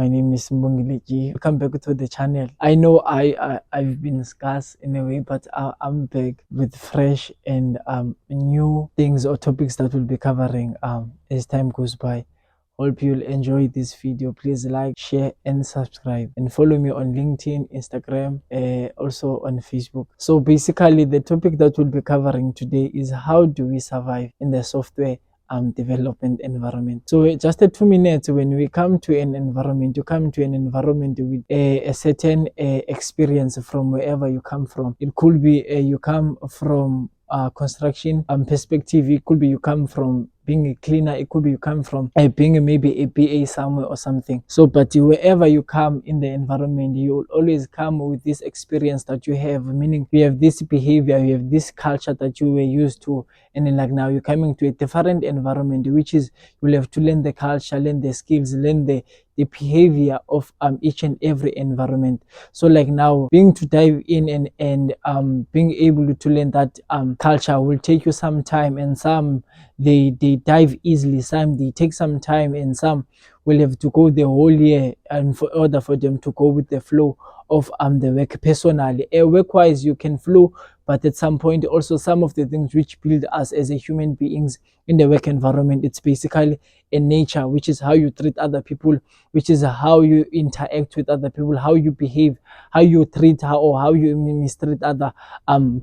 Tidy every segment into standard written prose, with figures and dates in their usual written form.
My name is Simbongile. Welcome back to the channel. I know I've been scarce in a way, but I'm back with fresh and new things or topics that we'll be covering as time goes by. Hope you'll enjoy this video. Please like, share, and subscribe, and follow me on LinkedIn, Instagram, also on Facebook. So basically, the topic that we'll be covering today is how do we survive in the software development environment. So just 2 minutes, when we come to an environment, you come to an environment with a certain experience from wherever you come from. It could be you come from construction perspective. It could be you come from being a cleaner. It could be you come from being maybe a BA somewhere or something. So but wherever you come in the environment, you will always come with this experience that you have, meaning you have this behavior, you have this culture that you were used to, and then like now you're coming to a different environment, which is you'll have to learn the culture, learn the skills, learn the behavior of each and every environment. So like now being to dive in and being able to learn that culture will take you some time, and some they dive easily, some they take some time, and some will have to go the whole year and for order for them to go with the flow of the work. Personally, work-wise you can flow, but at some point also some of the things which build us as a human beings in the work environment, it's basically a nature, which is how you treat other people, which is how you interact with other people, how you behave, how you treat her, or how you mistreat other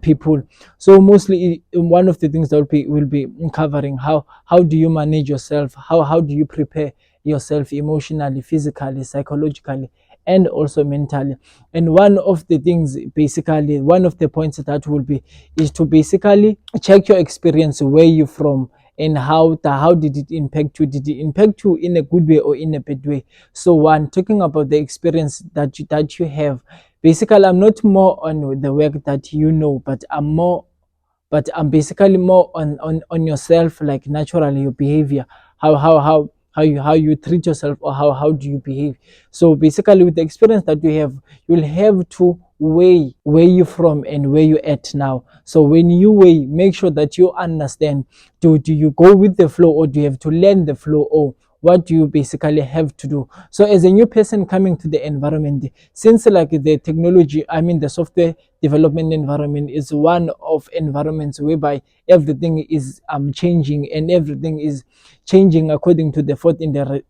people. So mostly one of the things that will be covering how do you manage yourself, how do you prepare yourself emotionally, physically, psychologically, and also mentally. And one of the things, basically one of the points that will be is to basically check your experience, where you're from, and how did it impact you. Did it impact you in a good way or in a bad way? So one, talking about the experience that you have, basically I'm not more on the work that you know, but I'm basically more on yourself, like naturally your behavior, how you treat yourself, or how do you behave. So basically with the experience that you have, you'll have to weigh where you're from and where you're at now. So when you weigh, make sure that you understand, do you go with the flow, or do you have to learn the flow, or what do you basically have to do? So as a new person coming to the environment, since like the technology, I mean the software development environment is one of environments whereby everything is changing, and everything is changing according to the fourth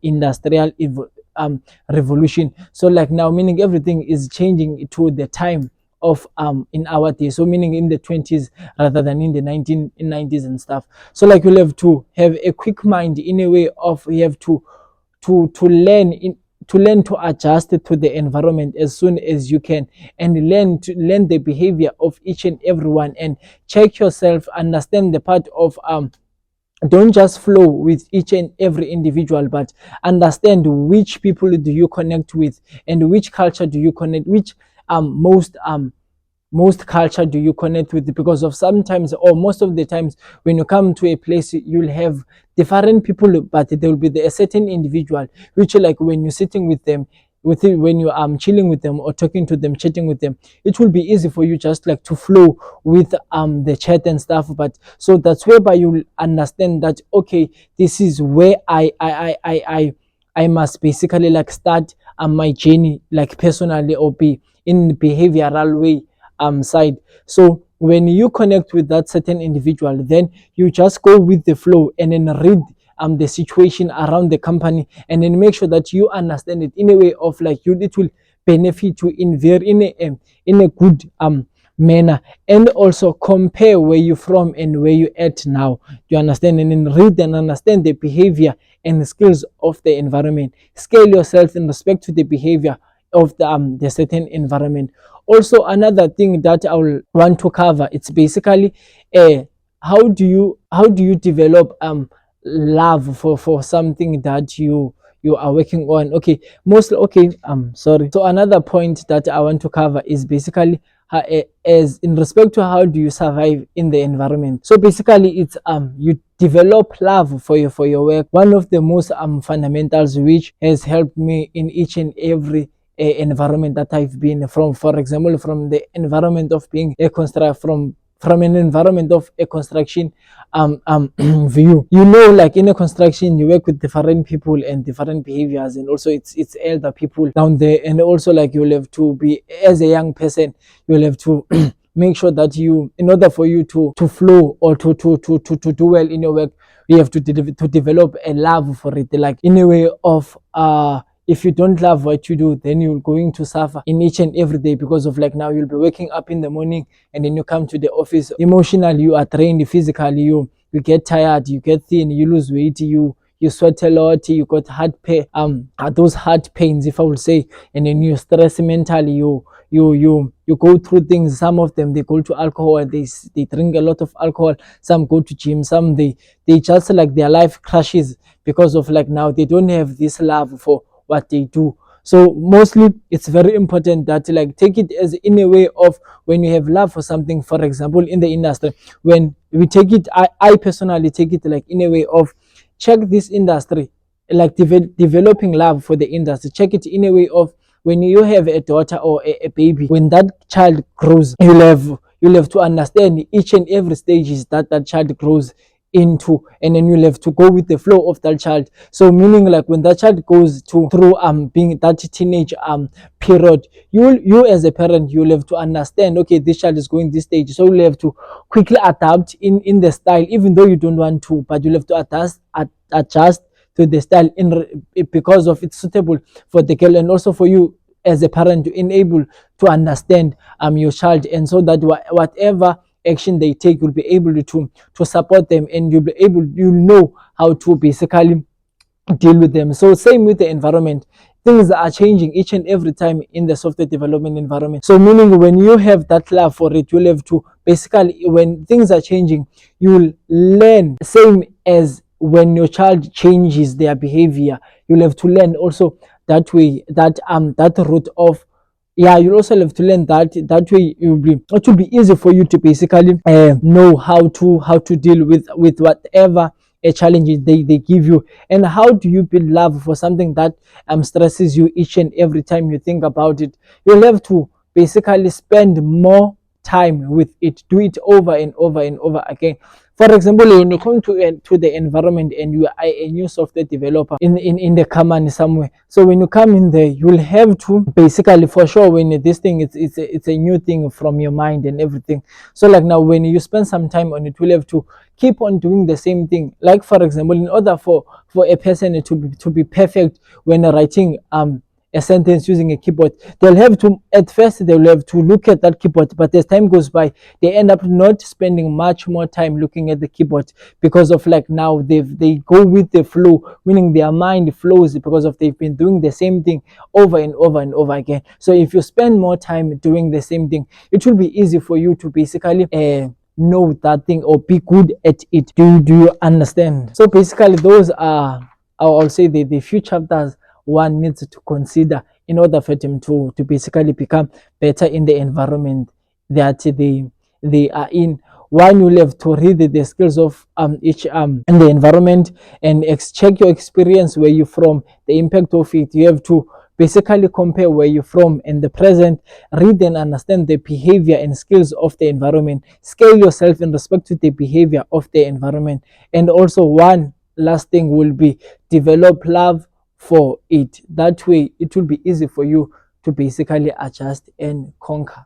industrial revolution. So like now, meaning everything is changing to the time of in our day, so meaning in the 20s rather than in the 1990s and stuff. So like you'll have to have a quick mind, in a way of you have to learn to adjust to the environment as soon as you can, and learn the behavior of each and everyone, and check yourself, understand the part of don't just flow with each and every individual, but understand which people do you connect with, and which culture do you connect, which most culture do you connect with. Because of sometimes, or most of the times, when you come to a place, you'll have different people, but there will be a certain individual which, like when you're sitting with them, when you are chilling with them or talking to them, chatting with them, it will be easy for you just like to flow with the chat and stuff. But so that's whereby you'll understand that, okay, this is where I must basically like start my journey, like personally, or be in behavioral way side. So when you connect with that certain individual, then you just go with the flow, and then read the situation around the company, and then make sure that you understand it in a way of like it will benefit you in a good manner. And also compare where you're from and where you're at now, you understand, and then read and understand the behavior and the skills of the environment. Scale yourself in respect to the behavior of the certain environment. Also, another thing that I will want to cover, it's basically how do you develop love for something that you are working on. Okay, mostly, okay, sorry. So another point that I want to cover is basically as in respect to how do you survive in the environment. So basically it's you develop love for your work. One of the most fundamentals which has helped me in each and every environment that I've been from, for example, from the environment of being a constructor, from from an environment of a construction view. You know, like in a construction, you work with different people and different behaviors, and also it's elder people down there, and also like you'll have to be, as a young person, you'll have to make sure that you, in order for you to flow or to do well in your work, you have to develop a love for it, like in a way of if you don't love what you do, then you're going to suffer in each and every day, because of like now you'll be waking up in the morning and then you come to the office. Emotionally you are drained, physically you get tired, you get thin, you lose weight, you sweat a lot, you got heart pain, those heart pains, if I would say, and then you stress mentally, you go through things. Some of them, they go to alcohol, they drink a lot of alcohol. Some go to gym, some they just like their life crashes because of like now they don't have this love for what they do. So mostly it's very important that like take it as in a way of, when you have love for something, for example in the industry, when we take it, I personally take it like in a way of, check this industry, like developing love for the industry. Check it in a way of, when you have a daughter or a baby, when that child grows, you'll have to understand each and every stages that that child grows into, and then you'll have to go with the flow of that child. So meaning like when that child goes to through being that teenage period, you as a parent, you'll have to understand, okay, this child is going this stage, so you'll have to quickly adapt in the style, even though you don't want to, but you'll have to adjust to the style because of it's suitable for the girl, and also for you as a parent to enable to understand your child, and so that whatever action they take, you'll be able to support them, and you'll know how to basically deal with them. So same with the environment, things are changing each and every time in the software development environment. So meaning when you have that love for it, you'll have to basically, when things are changing, you'll learn, same as when your child changes their behavior, you'll have to learn also that way, that route of, yeah, you also have to learn that way. It will be easy for you to basically know how to deal with whatever a challenge they give you. And how do you build love for something that stresses you each and every time you think about it? You'll have to basically spend more time with it, do it over and over and over again. For example, when you come to the environment and you are a new software developer in the company somewhere, so when you come in there, you'll have to basically, for sure, when this thing it's a new thing from your mind and everything. So like now when you spend some time on it, you'll have to keep on doing the same thing. Like for example, in order for a person to be perfect when writing a sentence using a keyboard, they'll have to, at first they'll have to look at that keyboard, but as time goes by, they end up not spending much more time looking at the keyboard, because of like now they go with the flow, meaning their mind flows because of they've been doing the same thing over and over and over again. So if you spend more time doing the same thing, it will be easy for you to basically know that thing or be good at it. Do you understand? So basically those are, I'll say, the few chapters one needs to consider in order for them to basically become better in the environment that they are in. One, you'll have to read the skills of each in the environment, and check your experience, where you're from, the impact of it. You have to basically compare where you're from and the present, read and understand the behavior and skills of the environment, scale yourself in respect to the behavior of the environment. And also one last thing will be, develop love for it. That way it will be easy for you to basically adjust and conquer.